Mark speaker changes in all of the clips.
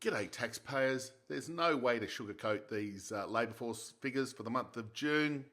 Speaker 1: G'day taxpayers. There's no way to sugarcoat these labour force figures for the month of June.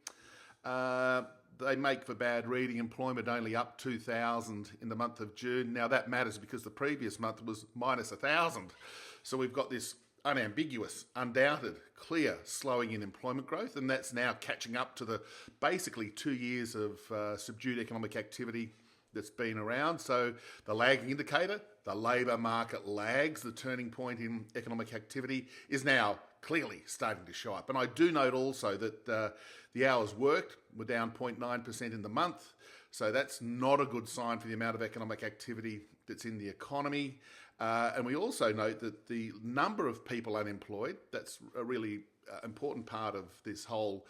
Speaker 1: They make for bad reading. Employment only up 2,000 in the month of June. Now that matters because the previous month was minus 1,000. So we've got this unambiguous, undoubted, clear slowing in employment growth, and that's now catching up to the basically 2 years of subdued economic activity that's been around. So the lagging indicator, the labour market lags, the turning point in economic activity is now clearly starting to show up. And I do note also that the hours worked were down 0.9% in the month. So that's not a good sign for the amount of economic activity that's in the economy. And we also note that the number of people unemployed, that's a really important part of this whole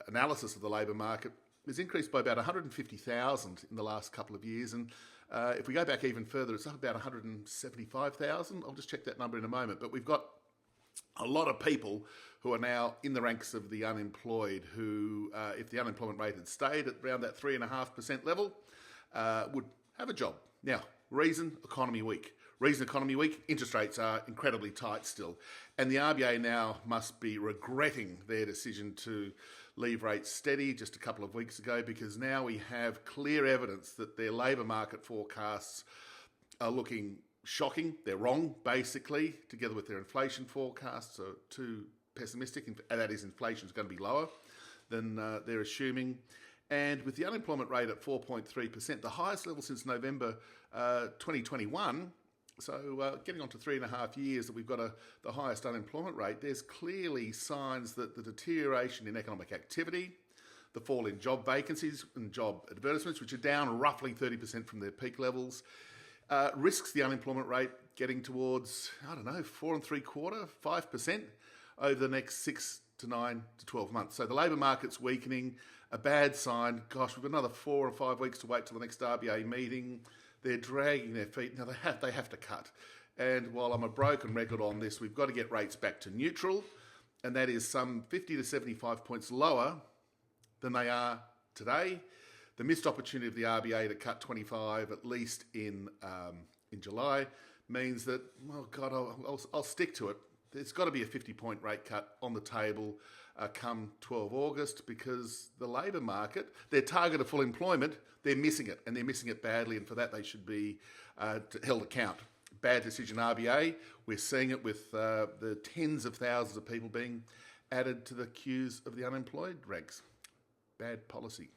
Speaker 1: analysis of the labour market, has increased by about 150,000 in the last couple of years. And if we go back even further, it's up about 175,000. I'll just check that number in a moment. But we've got a lot of people who are now in the ranks of the unemployed who, if the unemployment rate had stayed at around that 3.5% level, would have a job. Now, reason, economy weak. Reason, economy weak, interest rates are incredibly tight still. And the RBA now must be regretting their decision to leave rates steady just a couple of weeks ago, because now we have clear evidence that their labour market forecasts are looking shocking. They're wrong, basically, together with their inflation forecasts are too pessimistic, and that is inflation is going to be lower than they're assuming. And with the unemployment rate at 4.3%, the highest level since November 2021, so getting on to 3.5 years that we've got the highest unemployment rate, there's clearly signs that the deterioration in economic activity, the fall in job vacancies and job advertisements, which are down roughly 30% from their peak levels, risks the unemployment rate getting towards, 4.75%, 5% over the next 6 to 9 to 12 months. So the labour market's weakening, a bad sign. Gosh, we've got another 4 or 5 weeks to wait till the next RBA meeting. They're dragging their feet. Now, they have to cut. And while I'm a broken record on this, we've got to get rates back to neutral, and that is some 50 to 75 points lower than they are today. The missed opportunity of the RBA to cut 25, at least in July, means that, well, God, I'll stick to it. There's got to be a 50-point rate cut on the table come 12 August, because the labour market, their target of full employment, they're missing it, and they're missing it badly, and for that they should be held account. Bad decision, RBA. We're seeing it with the tens of thousands of people being added to the queues of the unemployed ranks. Bad policy.